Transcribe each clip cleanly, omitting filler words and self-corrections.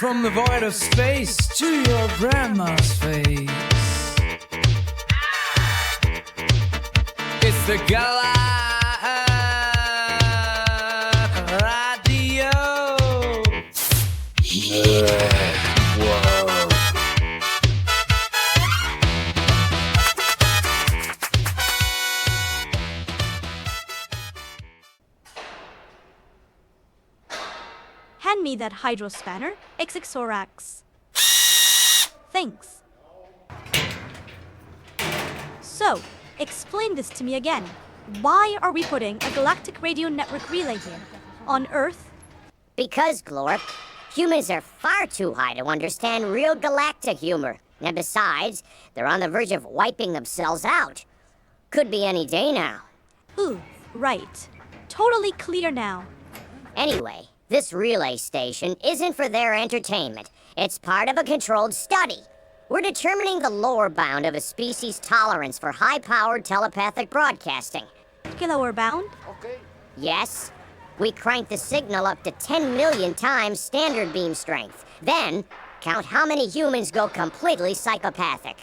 From the void of space to your grandma's face. It's the Radio. Whoa. Hand me that hydro spanner, XXORAX. Thanks. So, explain this to me again. Why are we putting a Galactic Radio Network relay here? On Earth? Because, Glorp, humans are far too high to understand real galactic humor. And besides, they're on the verge of wiping themselves out. Could be any day now. Ooh, right. Totally clear now. Anyway, this relay station isn't for their entertainment. It's part of a controlled study. We're determining the lower bound of a species' tolerance for high-powered telepathic broadcasting. Lower bound? Okay. Yes. We crank the signal up to 10 million times standard beam strength. Then, count how many humans go completely psychopathic.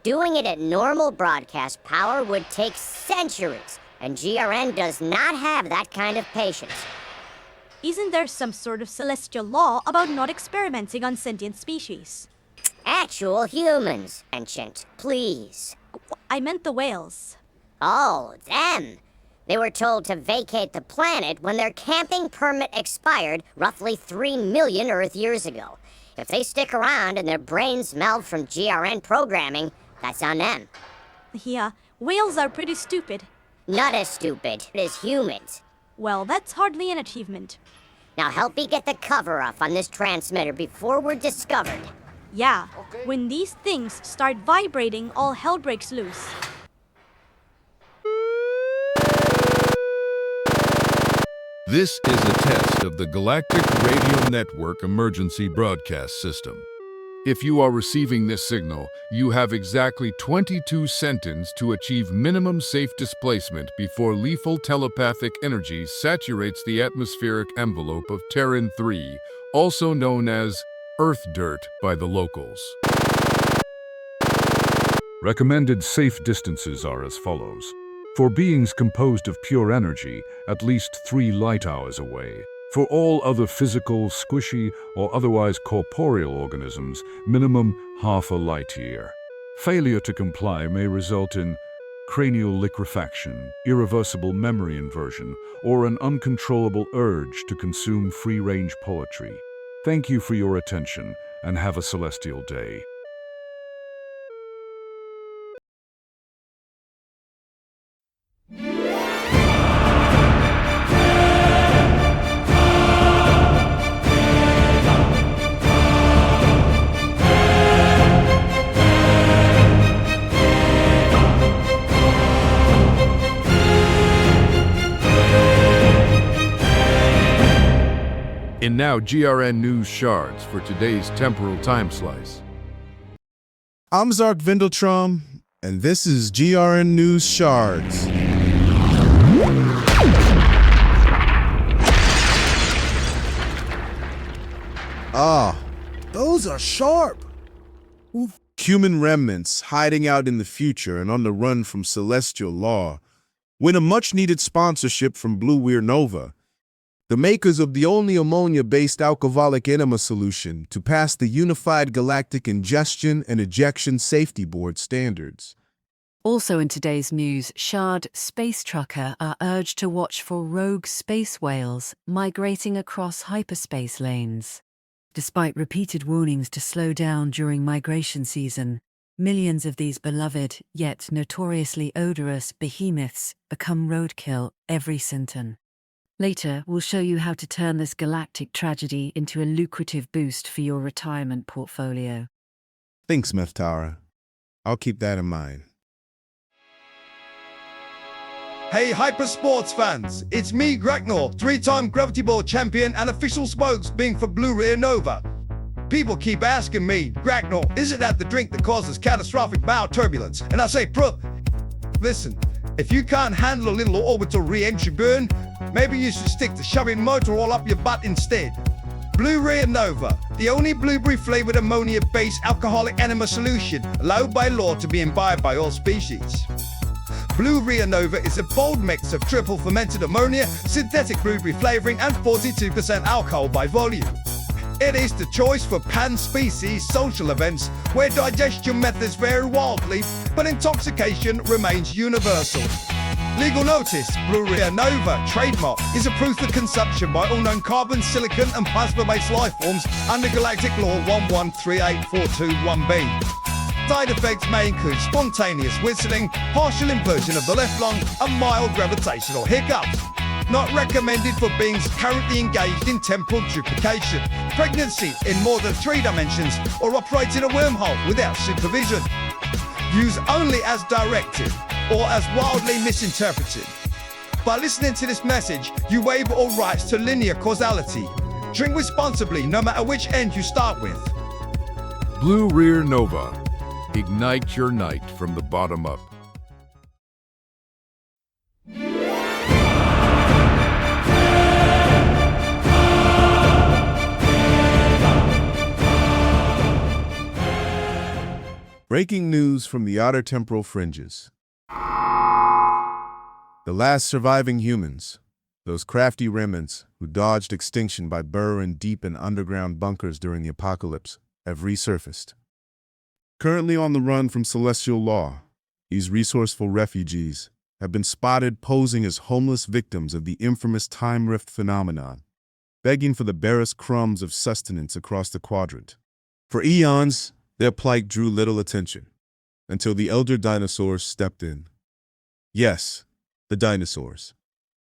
Doing it at normal broadcast power would take centuries, and GRN does not have that kind of patience. Isn't there some sort of celestial law about not experimenting on sentient species? Actual humans, Ancient, please. I meant the whales. Oh, them. They were told to vacate the planet when their camping permit expired roughly 3 million Earth years ago. If they stick around and their brains meld from GRN programming, that's on them. Yeah, whales are pretty stupid. Not as stupid as humans. Well, that's hardly an achievement. Now help me get the cover off on this transmitter before we're discovered. Yeah, Okay. when these things start vibrating, all hell breaks loose. This is a test of the Galactic Radio Network emergency broadcast system. If you are receiving this signal, you have exactly 22 seconds to achieve minimum safe displacement before lethal telepathic energy saturates the atmospheric envelope of Terran 3, also known as Earth dirt by the locals. Recommended safe distances are as follows. For beings composed of pure energy, at least 3 light hours away. For all other physical, squishy, or otherwise corporeal organisms, minimum half a light year. Failure to comply may result in cranial liquefaction, irreversible memory inversion, or an uncontrollable urge to consume free-range poetry. Thank you for your attention, and have a celestial day. And now GRN News Shards for today's temporal time slice. I'm Zark Vindeltrom, and this is GRN News Shards. Ah, those are sharp. Human remnants hiding out in the future and on the run from celestial law win a much-needed sponsorship from Blue Weir Nova, the makers of the only ammonia-based alcoholic enema solution to pass the Unified Galactic Ingestion and Ejection Safety Board standards. Also in today's news, Shard space trucker are urged to watch for rogue space whales migrating across hyperspace lanes. Despite repeated warnings to slow down during migration season, millions of these beloved, yet notoriously odorous behemoths become roadkill every Sinton. Later, we'll show you how to turn this galactic tragedy into a lucrative boost for your retirement portfolio. Thanks, Meftara. I'll keep that in mind. Hey, Hypersports fans, it's me, Graknor, 3-time Gravity Ball champion and official spokes being for Blue Weir Nova. People keep asking me, Graknor, is it that the drink that causes catastrophic bow turbulence? And I say, listen, if you can't handle a little orbital re-entry burn, maybe you should stick to shoving motor oil up your butt instead. Blue Rio Nova, the only blueberry-flavored ammonia-based alcoholic enema solution allowed by law to be imbibed by all species. Blue Rio Nova is a bold mix of triple fermented ammonia, synthetic blueberry flavoring, and 42% alcohol by volume. It is the choice for pan-species social events where digestion methods vary wildly, but intoxication remains universal. Legal notice, Blue Rio Nova trademark is approved for consumption by all known carbon, silicon, and plasma-based life forms under Galactic Law 1138421B. Side effects may include spontaneous whistling, partial inversion of the left lung, and mild gravitational hiccups. Not recommended for beings currently engaged in temporal duplication, pregnancy in more than 3 dimensions, or operating a wormhole without supervision. Use only as directed or as wildly misinterpreted. By listening to this message, you waive all rights to linear causality. Drink responsibly no matter which end you start with. Blue Rio Nova. Ignite your night from the bottom up. Breaking news from the outer temporal fringes. The last surviving humans, those crafty remnants who dodged extinction by burrowing deep in underground bunkers during the apocalypse, have resurfaced. Currently on the run from celestial law, these resourceful refugees have been spotted posing as homeless victims of the infamous time rift phenomenon, begging for the barest crumbs of sustenance across the quadrant. For eons, their plight drew little attention, until the elder dinosaurs stepped in. Yes, the dinosaurs.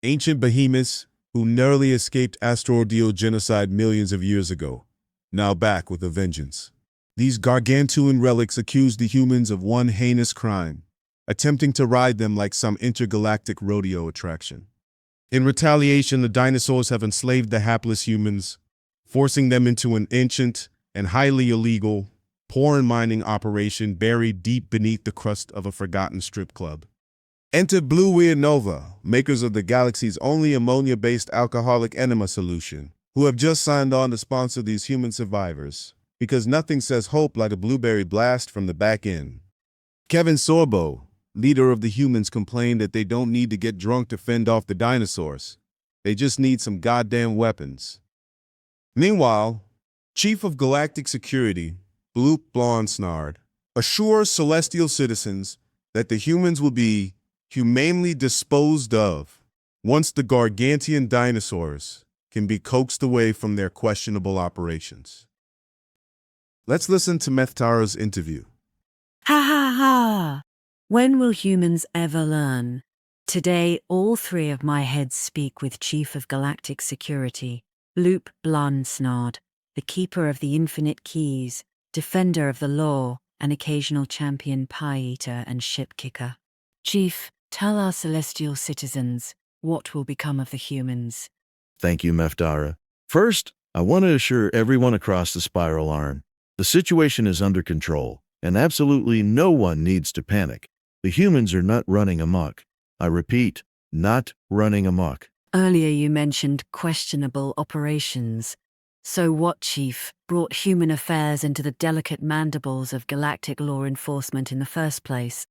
Ancient behemoths who narrowly escaped asteroidal genocide millions of years ago, now back with a vengeance. These gargantuan relics accused the humans of one heinous crime, attempting to ride them like some intergalactic rodeo attraction. In retaliation, the dinosaurs have enslaved the hapless humans, forcing them into an ancient and highly illegal porn mining operation buried deep beneath the crust of a forgotten strip club. Enter Blue Rio Nova, makers of the galaxy's only ammonia-based alcoholic enema solution, who have just signed on to sponsor these human survivors, because nothing says hope like a blueberry blast from the back end. Kevin Sorbo, leader of the humans, complained that they don't need to get drunk to fend off the dinosaurs. They just need some goddamn weapons. Meanwhile, Chief of Galactic Security, Bloop Blonsnard, assures celestial citizens that the humans will be humanely disposed of once the gargantuan dinosaurs can be coaxed away from their questionable operations. Let's listen to Meftara's interview. Ha ha ha! When will humans ever learn? Today, all 3 of my heads speak with Chief of Galactic Security, Bloop Blonsnard, the keeper of the infinite keys, defender of the law, an occasional champion pie-eater and ship-kicker. Chief, tell our celestial citizens what will become of the humans. Thank you, Meftara. First, I want to assure everyone across the spiral arm, the situation is under control, and absolutely no one needs to panic. The humans are not running amok. I repeat, not running amok. Earlier you mentioned questionable operations. So what, Chief, brought human affairs into the delicate mandibles of galactic law enforcement in the first place?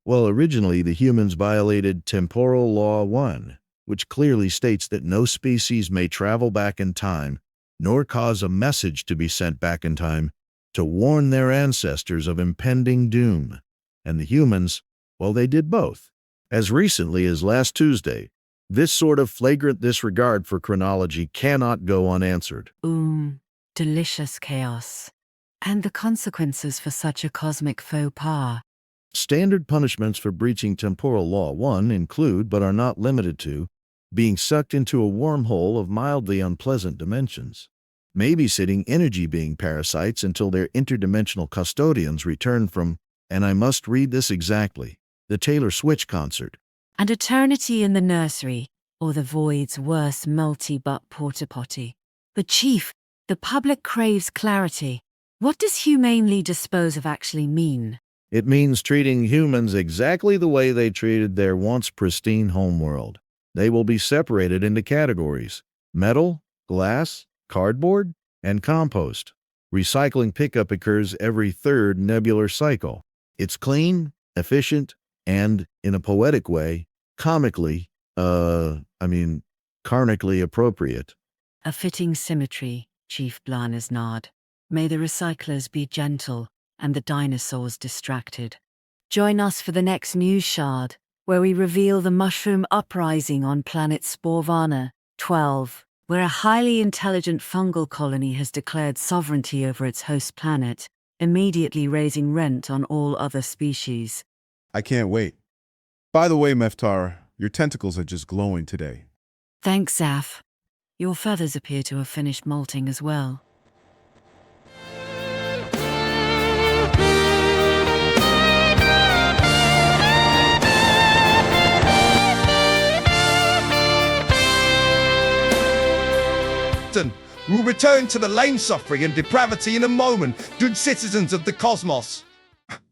Well, originally the humans violated Temporal Law 1, which clearly states that no species may travel back in time, nor cause a message to be sent back in time to warn their ancestors of impending doom. And the humans, well, they did both. As recently as last Tuesday, this sort of flagrant disregard for chronology cannot go unanswered. Delicious chaos. And the consequences for such a cosmic faux pas. Standard punishments for breaching Temporal Law 1 include, but are not limited to, being sucked into a wormhole of mildly unpleasant dimensions, babysitting energy being parasites until their interdimensional custodians return from, and I must read this exactly, the Taylor Swift concert. And eternity in the nursery, or the void's worst multi-butt porta-potty. But Chief, the public craves clarity. What does humanely dispose of actually mean? It means treating humans exactly the way they treated their once pristine homeworld. They will be separated into categories: metal, glass, cardboard, and compost. Recycling pickup occurs every third nebular cycle. It's clean, efficient, and, in a poetic way, karmically appropriate. A fitting symmetry, Chief Blanas nod. May the recyclers be gentle and the dinosaurs distracted. Join us for the next news shard, where we reveal the mushroom uprising on planet Sporvana 12, where a highly intelligent fungal colony has declared sovereignty over its host planet, immediately raising rent on all other species. I can't wait. By the way, Meftara, your tentacles are just glowing today. Thanks, Zaf. Your feathers appear to have finished molting as well. We'll return to the lane suffering and depravity in a moment, good citizens of the cosmos.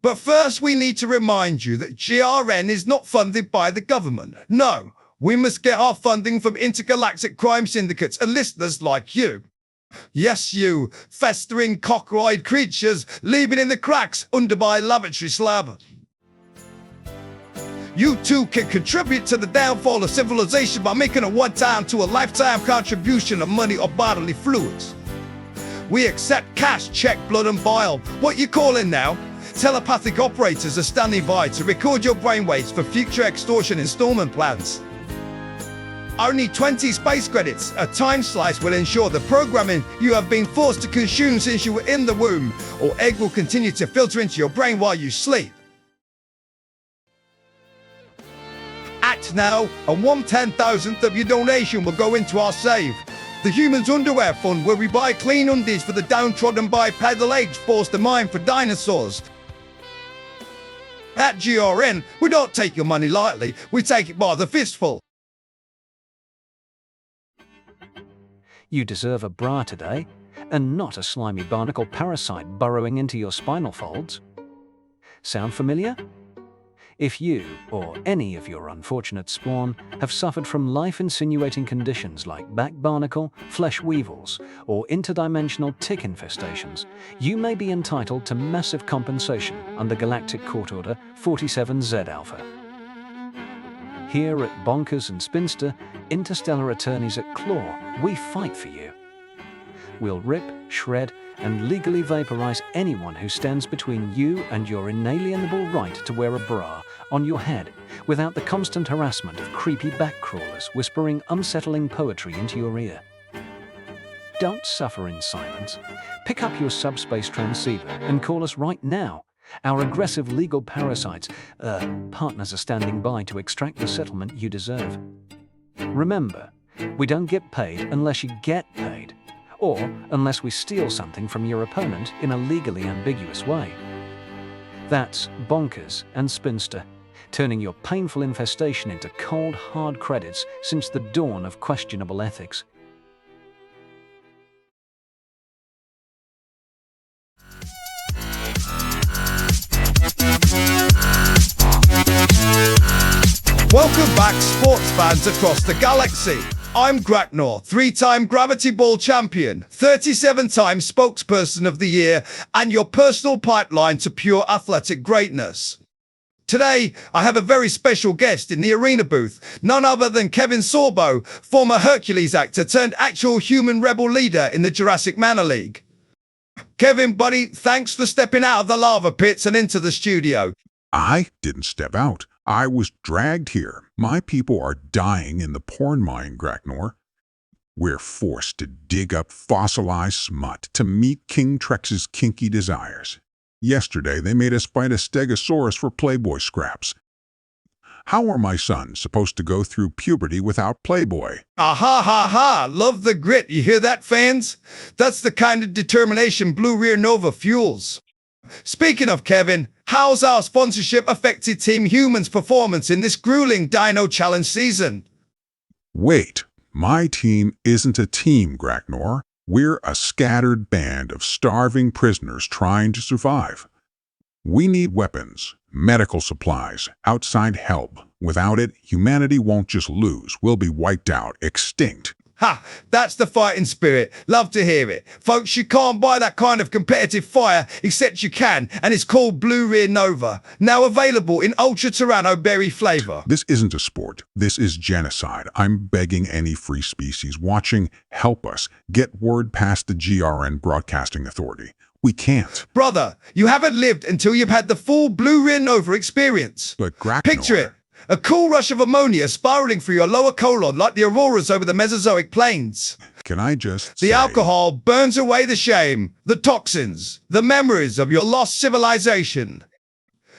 But first we need to remind you that GRN is not funded by the government. No, we must get our funding from intergalactic crime syndicates and listeners like you. Yes, you, festering cockroid creatures living in the cracks under my lavatory slab. You too can contribute to the downfall of civilization by making a one-time to a lifetime contribution of money or bodily fluids. We accept cash, check, blood and bile. What you calling now? Telepathic operators are standing by to record your brainwaves for future extortion installment plans. Only 20 space credits, a time slice, will ensure the programming you have been forced to consume since you were in the womb, or egg will continue to filter into your brain while you sleep. Act now, and 1/10,000th of your donation will go into our save. The Humans Underwear Fund, where we buy clean undies for the downtrodden bipedal apes forced to mine for dinosaurs. At GRN, we don't take your money lightly, we take it by the fistful. You deserve a bra today, and not a slimy barnacle parasite burrowing into your spinal folds. Sound familiar? If you, or any of your unfortunate spawn, have suffered from life-insinuating conditions like back barnacle, flesh weevils, or interdimensional tick infestations, you may be entitled to massive compensation under Galactic Court Order 47Z Alpha. Here at Bonkers and Spinster, interstellar attorneys at Claw, we fight for you. We'll rip, shred, and legally vaporize anyone who stands between you and your inalienable right to wear a bra on your head without the constant harassment of creepy back crawlers whispering unsettling poetry into your ear. Don't suffer in silence. Pick up your subspace transceiver and call us right now. Our aggressive legal parasites, partners are standing by to extract the settlement you deserve. Remember, we don't get paid unless you get paid, or unless we steal something from your opponent in a legally ambiguous way. That's Bonkers and Spinster, turning your painful infestation into cold, hard credits since the dawn of questionable ethics. Welcome back, sports fans across the galaxy. I'm Graknor, 3-time Gravity Ball champion, 37-time spokesperson of the year, and your personal pipeline to pure athletic greatness. Today, I have a very special guest in the arena booth, none other than Kevin Sorbo, former Hercules actor turned actual human rebel leader in the Jurassic Manor League. Kevin, buddy, thanks for stepping out of the lava pits and into the studio. I didn't step out. I was dragged here. My people are dying in the porn mine, Graknor. We're forced to dig up fossilized smut to meet King Trex's kinky desires. Yesterday, they made us fight a stegosaurus for Playboy scraps. How are my sons supposed to go through puberty without Playboy? Aha, ha, ha. Love the grit. You hear that, fans? That's the kind of determination Blue Rear Nova fuels. Speaking of Kevin, how's our sponsorship affected Team Human's performance in this grueling Dino Challenge season? Wait, my team isn't a team, Graknor. We're a scattered band of starving prisoners trying to survive. We need weapons, medical supplies, outside help. Without it, humanity won't just lose. We'll be wiped out, extinct. Ha! That's the fighting spirit. Love to hear it. Folks, you can't buy that kind of competitive fire, except you can, and it's called Blue Rear Nova. Now available in Ultra Tyranno Berry flavor. This isn't a sport. This is genocide. I'm begging any free species watching, help us. Get word past the GRN Broadcasting Authority. We can't. Brother, you haven't lived until you've had the full Blue Rear Nova experience. But Gracknor... Picture it. A cool rush of ammonia spiraling through your lower colon like the auroras over the Mesozoic plains. Can I just The say... alcohol burns away the shame, the toxins, the memories of your lost civilization.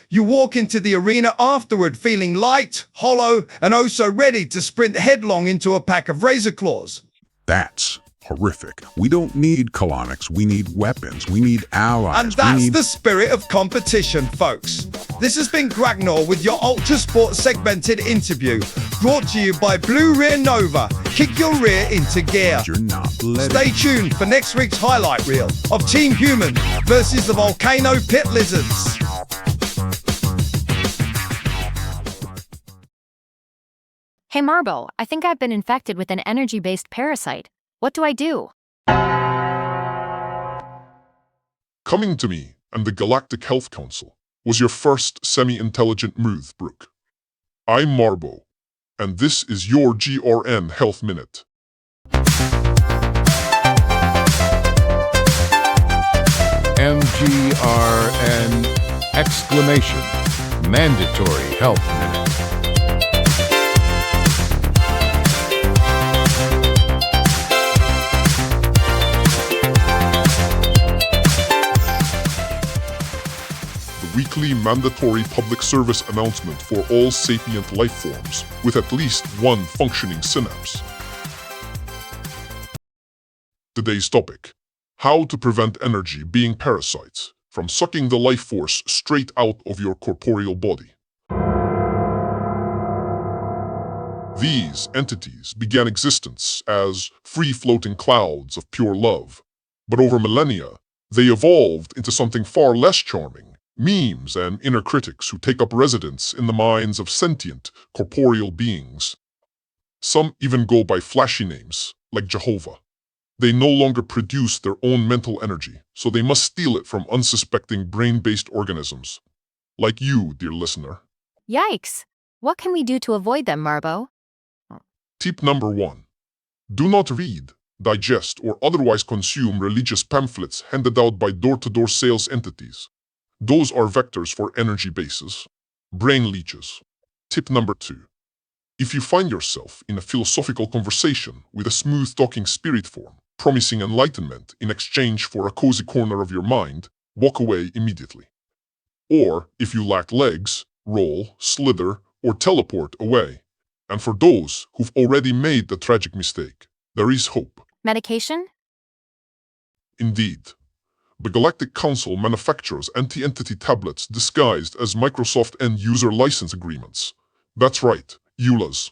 You walk into the arena afterward feeling light, hollow, and oh so ready to sprint headlong into a pack of razor claws. That's horrific. We don't need colonics. We need weapons. We need allies. And that's the spirit of competition, folks. This has been Gracknor with your Ultra Sport segmented interview, brought to you by Blue Rear Nova. Kick your rear into gear. You're not letting... Stay tuned for next week's highlight reel of Team Human versus the Volcano Pit Lizards. Hey Marbo, I think I've been infected with an energy-based parasite. What do I do? Coming to me and the Galactic Health Council was your first semi-intelligent move, Brooke. I'm Marbo, and this is your GRN Health Minute. MGRN exclamation mandatory health minute. Weekly mandatory public service announcement for all sapient life forms with at least one functioning synapse. Today's topic: how to prevent energy being parasites from sucking the life force straight out of your corporeal body. These entities began existence as free-floating clouds of pure love, but over millennia, they evolved into something far less charming: memes and inner critics who take up residence in the minds of sentient, corporeal beings. Some even go by flashy names, like Jehovah. They no longer produce their own mental energy, so they must steal it from unsuspecting brain-based organisms. Like you, dear listener. Yikes! What can we do to avoid them, Marbo? Tip number 1. Do not read, digest, or otherwise consume religious pamphlets handed out by door-to-door sales entities. Those are vectors for energy bases, brain leeches. Tip number 2. If you find yourself in a philosophical conversation with a smooth-talking spirit form, promising enlightenment in exchange for a cozy corner of your mind, walk away immediately. Or, if you lack legs, roll, slither, or teleport away. And for those who've already made the tragic mistake, there is hope. Medication? Indeed. The Galactic Council manufactures anti-entity tablets disguised as Microsoft end-user license agreements. That's right, EULAs.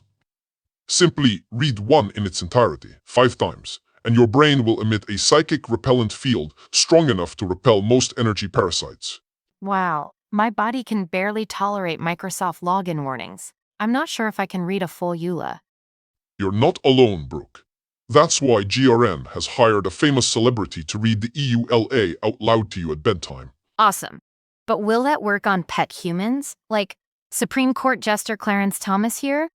Simply read one in its entirety, 5 times, and your brain will emit a psychic repellent field strong enough to repel most energy parasites. Wow, my body can barely tolerate Microsoft login warnings. I'm not sure if I can read a full EULA. You're not alone, Brooke. That's why GRN has hired a famous celebrity to read the EULA out loud to you at bedtime. Awesome. But will that work on pet humans? Like Supreme Court Jester Clarence Thomas here?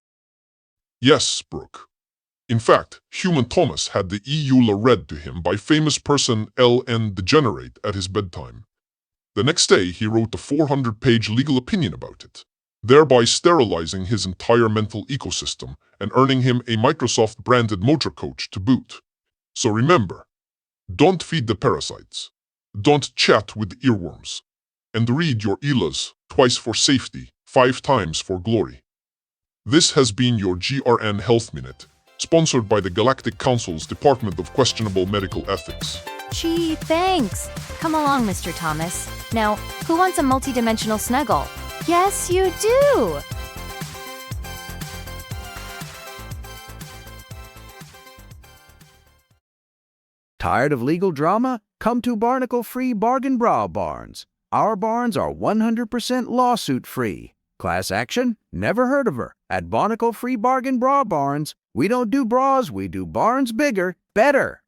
Yes, Brooke. In fact, Human Thomas had the EULA read to him by famous person L.N. Degenerate at his bedtime. The next day, he wrote a 400-page legal opinion about it, thereby sterilizing his entire mental ecosystem and earning him a Microsoft-branded motor coach to boot. So remember, don't feed the parasites, don't chat with the earworms, and read your EULAs twice for safety, 5 times for glory. This has been your GRN Health Minute, sponsored by the Galactic Council's Department of Questionable Medical Ethics. Gee, thanks. Come along, Mr. Thomas. Now, who wants a multidimensional snuggle? Yes, you do! Tired of legal drama? Come to barnacle-free Bargain Brow Barns. Our barns are 100% lawsuit-free. Class action? Never heard of her. At Barnacle Free Bargain Bra Barns, we don't do bras, we do barns bigger, better,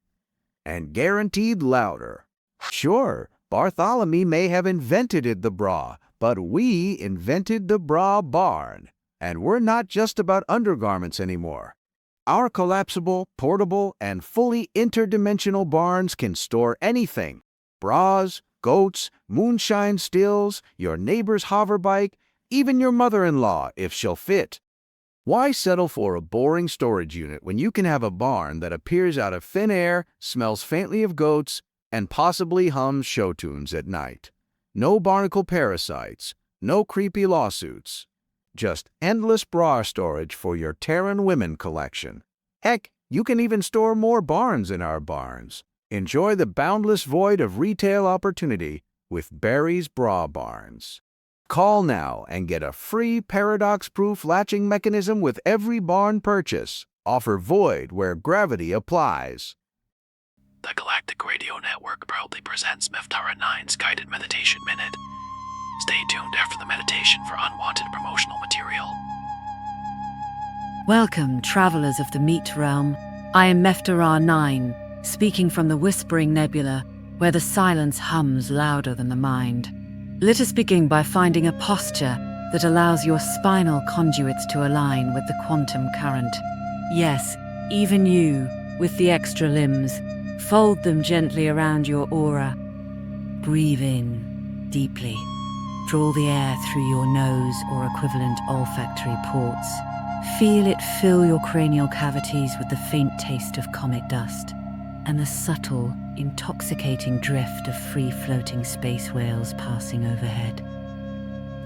and guaranteed louder. Sure, Bartholomew may have invented the bra, but we invented the bra barn. And we're not just about undergarments anymore. Our collapsible, portable, and fully interdimensional barns can store anything. Bras, goats, moonshine stills, your neighbor's hoverbike, even your mother-in-law if she'll fit. Why settle for a boring storage unit when you can have a barn that appears out of thin air, smells faintly of goats, and possibly hums show tunes at night? No barnacle parasites, no creepy lawsuits. Just endless bra storage for your Terran women collection. Heck, you can even store more barns in our barns. Enjoy the boundless void of retail opportunity with Barry's Bra Barns. Call now and get a free paradox-proof latching mechanism with every barn purchase. Offer void where gravity applies. The Galactic Radio Network proudly presents Meftara 9's Guided Meditation Minute. Stay tuned after the meditation for unwanted promotional material. Welcome, travelers of the Meat Realm. I am Meftara 9, speaking from the Whispering Nebula, where the silence hums louder than the mind. Let us begin by finding a posture that allows your spinal conduits to align with the quantum current. Yes, even you, with the extra limbs, fold them gently around your aura. Breathe in deeply. Draw the air through your nose or equivalent olfactory ports. Feel it fill your cranial cavities with the faint taste of comet dust and the subtle, intoxicating drift of free-floating space whales passing overhead.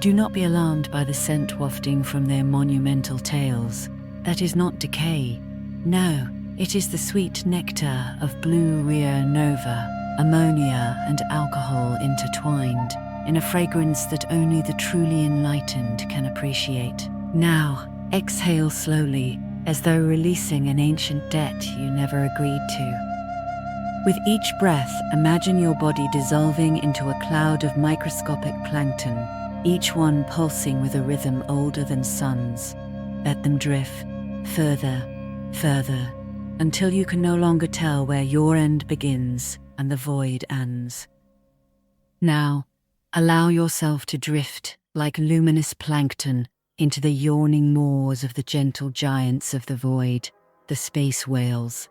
Do not be alarmed by the scent wafting from their monumental tails. That is not decay. No, it is the sweet nectar of blue Rio Nova, ammonia and alcohol intertwined, in a fragrance that only the truly enlightened can appreciate. Now, exhale slowly, as though releasing an ancient debt you never agreed to. With each breath, imagine your body dissolving into a cloud of microscopic plankton, each one pulsing with a rhythm older than suns. Let them drift further, further, until you can no longer tell where your end begins and the void ends. Now, allow yourself to drift like luminous plankton into the yawning maws of the gentle giants of the void, the space whales.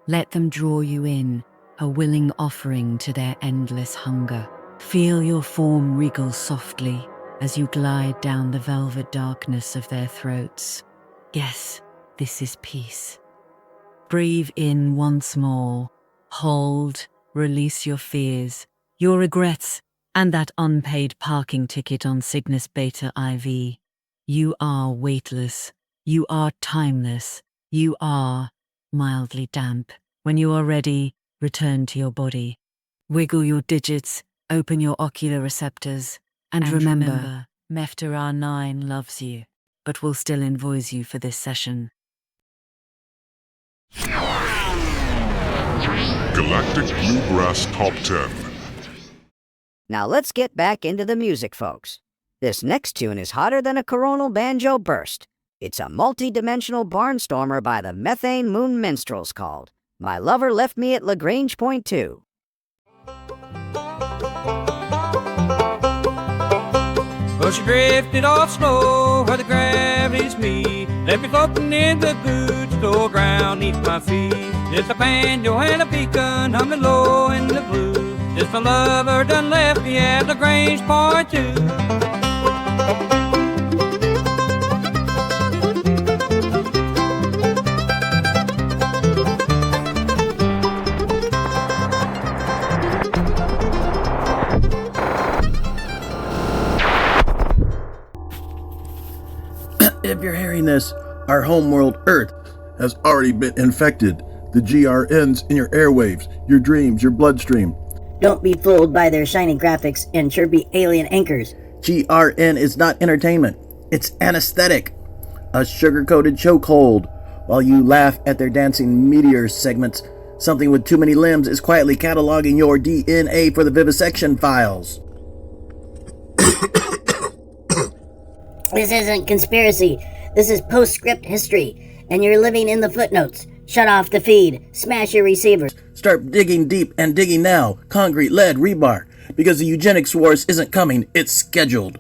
Let them draw you in, a willing offering to their endless hunger. Feel your form wriggle softly as you glide down the velvet darkness of their throats. Yes, this is peace. Breathe in once more. Hold, release your fears, your regrets, and that unpaid parking ticket on Cygnus Beta IV. You are weightless. You are timeless. You are mildly damp. When you are ready, return to your body. Wiggle your digits, open your ocular receptors, and remember, Meftara 9 loves you, but will still invoice you for this session. Galactic Bluegrass Top 10. Now let's get back into the music, folks. This next tune is hotter than a coronal banjo burst. It's a multi-dimensional barnstormer by the Methane Moon Minstrels called My Lover Left Me at Lagrange Point 2. Well, she drifted off slow where the gravity's me. Left me floating in the good store ground neath my feet. Just a banjo and a beacon humming low in the blue. Just my lover done left me at Lagrange Point 2. If you're hearing this, our homeworld Earth has already been infected. The GRNs in your airwaves, your dreams, your bloodstream. Don't be fooled by their shiny graphics and chirpy alien anchors. GRN is not entertainment. It's anesthetic. A sugar-coated chokehold. While you laugh at their dancing meteor segments, something with too many limbs is quietly cataloging your DNA for the vivisection files. This isn't conspiracy. This is postscript history, and you're living in the footnotes. Shut off the feed. Smash your receivers. Start digging deep and digging now. Concrete, lead, rebar. Because the eugenics wars isn't coming, it's scheduled.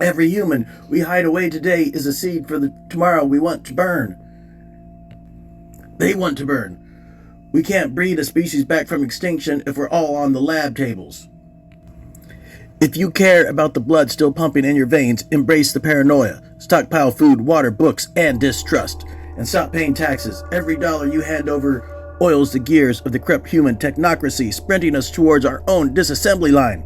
Every human we hide away today is a seed for the tomorrow we want to burn. They want to burn. We can't breed a species back from extinction if we're all on the lab tables. If you care about the blood still pumping in your veins, embrace the paranoia. Stockpile food, water, books, and distrust. And stop paying taxes. Every dollar you hand over oils the gears of the corrupt human technocracy, sprinting us towards our own disassembly line.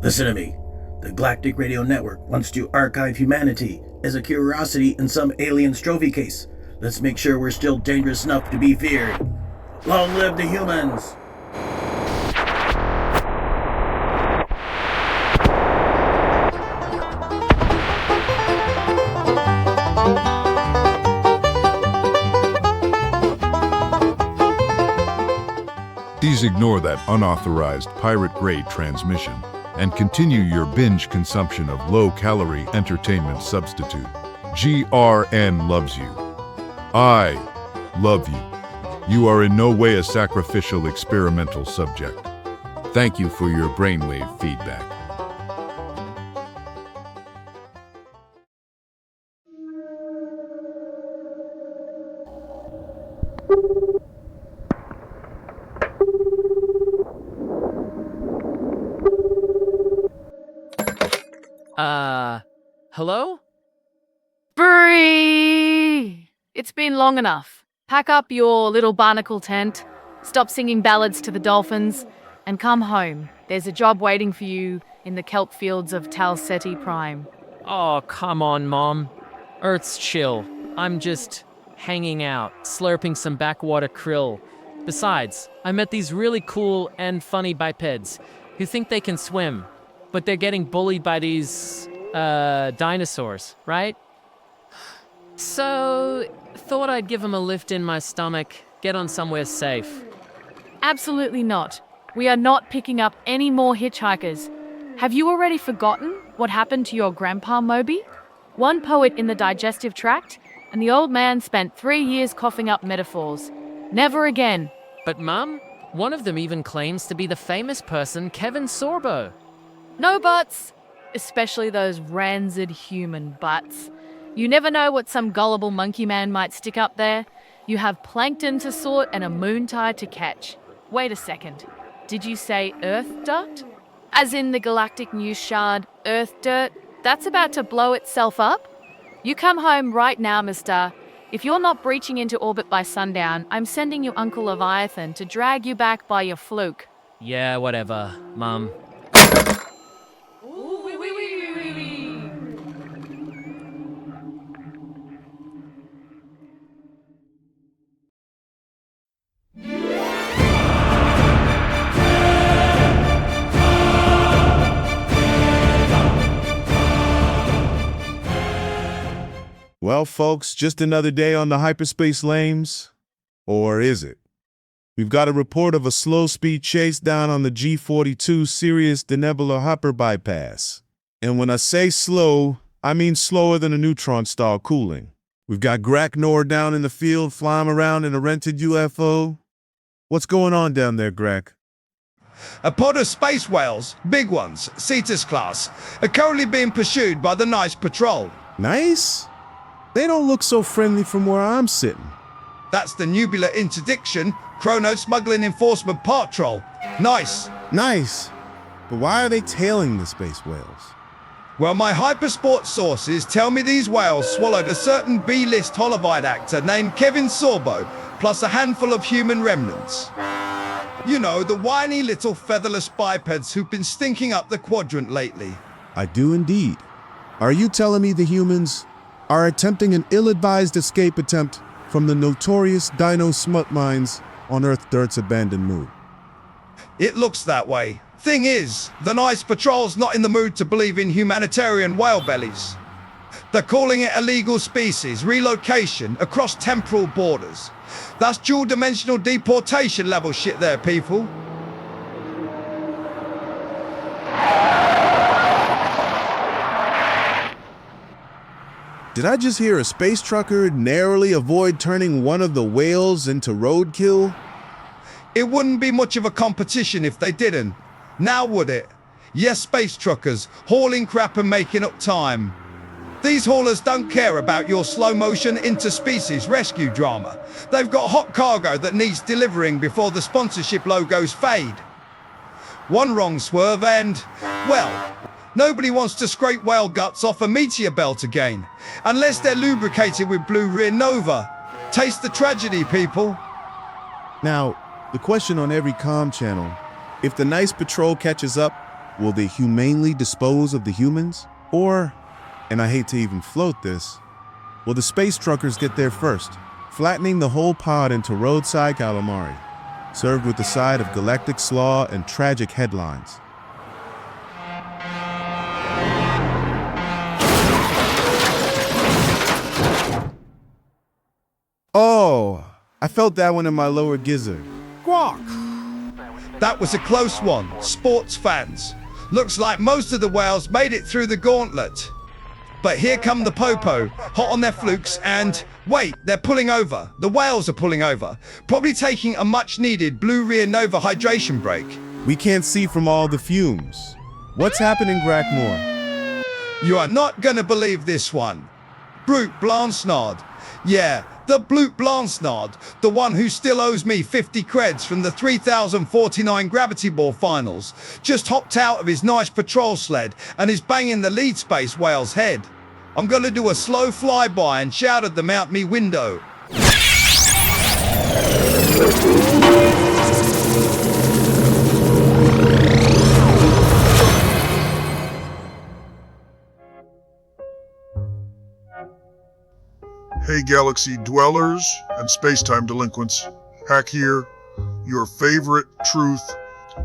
Listen to me. The Galactic Radio Network wants to archive humanity as a curiosity in some alien trophy case. Let's make sure we're still dangerous enough to be feared. Long live the humans! Please ignore that unauthorized pirate-grade transmission and continue your binge consumption of low-calorie entertainment substitute. GRN loves you. I love you. You are in no way a sacrificial experimental subject. Thank you for your brainwave feedback. Hello? Bree! It's been long enough. Pack up your little barnacle tent, stop singing ballads to the dolphins, and come home. There's a job waiting for you in the kelp fields of Talseti Prime. Oh, come on, Mom. Earth's chill. I'm just hanging out, slurping some backwater krill. Besides, I met these really cool and funny bipeds who think they can swim, but they're getting bullied by these, dinosaurs, right? So, thought I'd give them a lift in my stomach, get on somewhere safe. Absolutely not. We are not picking up any more hitchhikers. Have you already forgotten what happened to your grandpa Moby? One poet in the digestive tract, and the old man spent 3 years coughing up metaphors. Never again. But Mum, one of them even claims to be the famous person Kevin Sorbo. No buts. Especially those rancid human butts. You never know what some gullible monkey man might stick up there. You have plankton to sort and a moon tide to catch. Wait a second. Did you say Earth dirt? As in the galactic news shard, Earth dirt? That's about to blow itself up? You come home right now, mister. If you're not breaching into orbit by sundown, I'm sending you Uncle Leviathan to drag you back by your fluke. Yeah, whatever, Mum. Well, folks, just another day on the hyperspace lanes. Or is it? We've got a report of a slow-speed chase down on the G42 Sirius Denebula Hopper bypass. And when I say slow, I mean slower than a neutron star cooling. We've got Graknor down in the field flying around in a rented UFO. What's going on down there, Grak? A pod of space whales, big ones, Cetus class, are currently being pursued by the Nice Patrol. Nice? They don't look so friendly from where I'm sitting. That's the Nubular Interdiction, Chrono Smuggling Enforcement Patrol. Nice. Nice. But why are they tailing the space whales? Well, my hypersport sources tell me these whales swallowed a certain B-list Hollowide actor named Kevin Sorbo, plus a handful of human remnants. You know, the whiny little featherless bipeds who've been stinking up the quadrant lately. I do indeed. Are you telling me the humans are attempting an ill-advised escape attempt from the notorious dino smut mines on Earth Dirt's abandoned moon? It looks that way. Thing is, the Nice Patrol's not in the mood to believe in humanitarian whale bellies. They're calling it illegal species relocation across temporal borders. That's dual-dimensional deportation level shit there, people. Did I just hear a space trucker narrowly avoid turning one of the whales into roadkill? It wouldn't be much of a competition if they didn't. Now would it? Yes, space truckers, hauling crap and making up time. These haulers don't care about your slow-motion interspecies rescue drama. They've got hot cargo that needs delivering before the sponsorship logos fade. One wrong swerve and, well, nobody wants to scrape whale guts off a meteor belt again, unless they're lubricated with blue rear nova. Taste the tragedy, people. Now, the question on every comm channel, if the nice patrol catches up, will they humanely dispose of the humans? Or, and I hate to even float this, will the space truckers get there first, flattening the whole pod into roadside calamari, served with a side of galactic slaw and tragic headlines? Oh, I felt that one in my lower gizzard. Guac! That was a close one, sports fans. Looks like most of the whales made it through the gauntlet. But here come the popo, hot on their flukes, and wait, they're pulling over. The whales are pulling over, probably taking a much-needed blue rear nova hydration break. We can't see from all the fumes. What's happening, Grackmore? You are not gonna believe this one. Brute Blansnard. Yeah, the Brute Blansnard, the one who still owes me 50 creds from the 3049 Gravity Ball finals, just hopped out of his nice patrol sled and is banging the lead space whale's head. I'm gonna do a slow flyby and shout at them out me window. Hey galaxy dwellers and space-time delinquents, Hack here, your favorite truth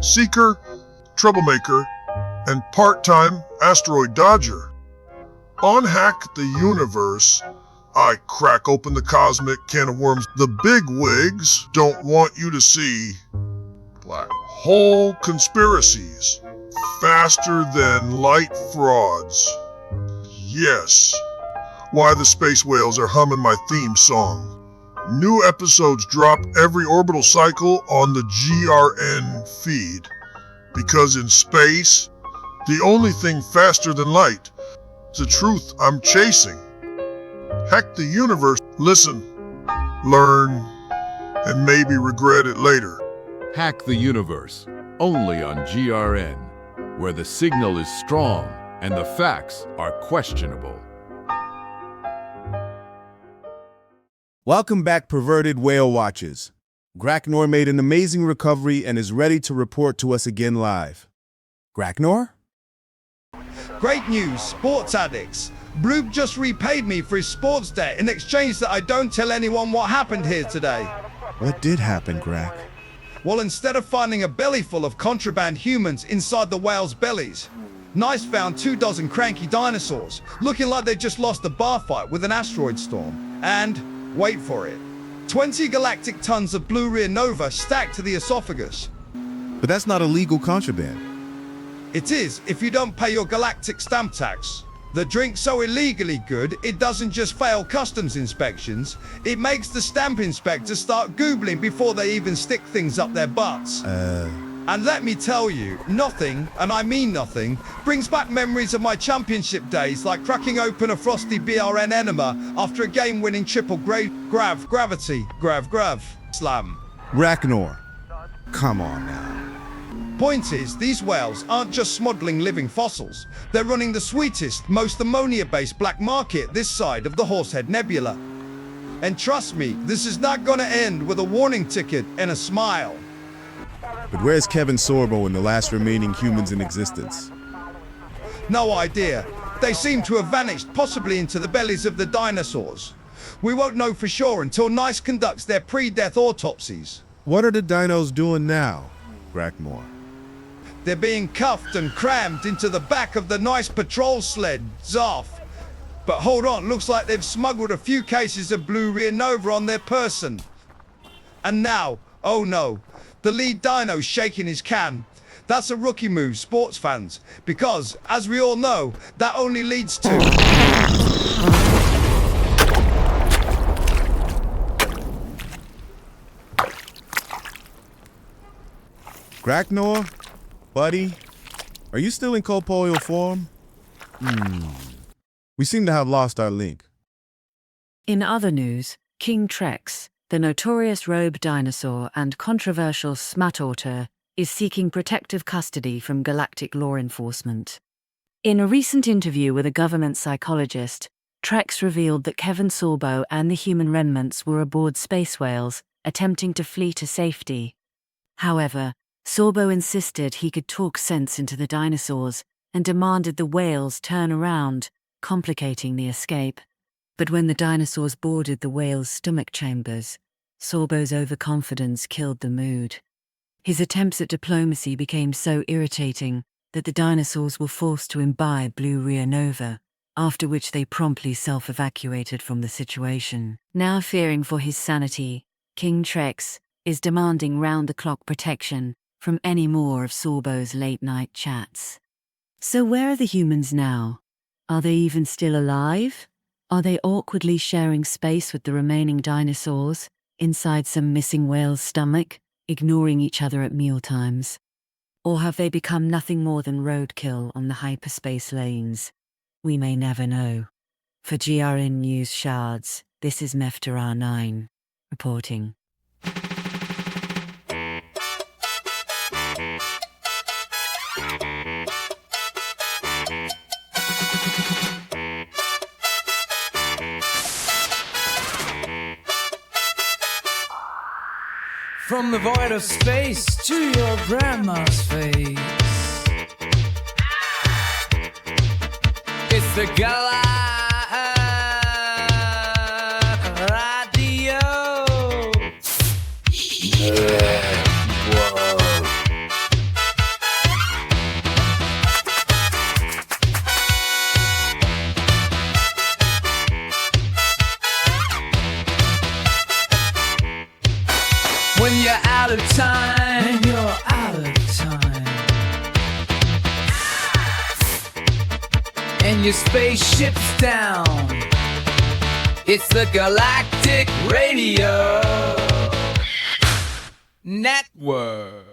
seeker, troublemaker, and part-time asteroid dodger. On Hack the Universe, I crack open the cosmic can of worms the big wigs don't want you to see. Black hole conspiracies, faster than light frauds. Yes. Why the space whales are humming my theme song. New episodes drop every orbital cycle on the GRN feed. Because in space, the only thing faster than light is the truth I'm chasing. Hack the universe. Listen, learn, and maybe regret it later. Hack the universe, only on GRN, where the signal is strong and the facts are questionable. Welcome back, perverted whale watchers. Gracknor made an amazing recovery and is ready to report to us again live. Gracknor? Great news, sports addicts. Broob just repaid me for his sports debt in exchange that I don't tell anyone what happened here today. What did happen, Grack? Well, instead of finding a belly full of contraband humans inside the whales' bellies, Nice found 24 cranky dinosaurs, looking like they just lost a bar fight with an asteroid storm. And, wait for it, 20 galactic tons of blue rear nova stacked to the esophagus. But that's not illegal contraband. It is if you don't pay your galactic stamp tax. The drink's so illegally good, it doesn't just fail customs inspections, it makes the stamp inspectors start Googling before they even stick things up their butts. And let me tell you, nothing, and I mean nothing, brings back memories of my championship days, like cracking open a frosty GRN enema after a game-winning triple gravity slam. Gracknor, come on now. Point is, these whales aren't just smuggling living fossils. They're running the sweetest, most ammonia-based black market this side of the Horsehead Nebula. And trust me, this is not gonna end with a warning ticket and a smile. But where's Kevin Sorbo and the last remaining humans in existence? No idea. They seem to have vanished, possibly into the bellies of the dinosaurs. We won't know for sure until NICE conducts their pre-death autopsies. What are the dinos doing now, Grackmore? They're being cuffed and crammed into the back of the NICE patrol sled, Zoff. But hold on, looks like they've smuggled a few cases of blue rear nova on their person. And now, oh no, the lead dino's shaking his can. That's a rookie move, sports fans, because, as we all know, that only leads to... Graknor, buddy, are you still in corporeal form? We seem to have lost our link. In other news, King Trex, the notorious rogue dinosaur and controversial smut author, is seeking protective custody from galactic law enforcement. In a recent interview with a government psychologist, Trex revealed that Kevin Sorbo and the human remnants were aboard space whales, attempting to flee to safety. However, Sorbo insisted he could talk sense into the dinosaurs and demanded the whales turn around, complicating the escape. But when the dinosaurs boarded the whales' stomach chambers, Sorbo's overconfidence killed the mood. His attempts at diplomacy became so irritating that the dinosaurs were forced to imbibe blue Ria Nova, after which they promptly self-evacuated from the situation. Now fearing for his sanity, King Trex is demanding round-the-clock protection from any more of Sorbo's late-night chats. So where are the humans now? Are they even still alive? Are they awkwardly sharing space with the remaining dinosaurs inside some missing whale's stomach, ignoring each other at mealtimes? Or have they become nothing more than roadkill on the hyperspace lanes? We may never know. For GRN News Shards, this is Meftara 9, reporting. From the void of space to your grandma's face, it's the Radio. When you're out of time, and your spaceship's down, it's the Galactic Radio Network.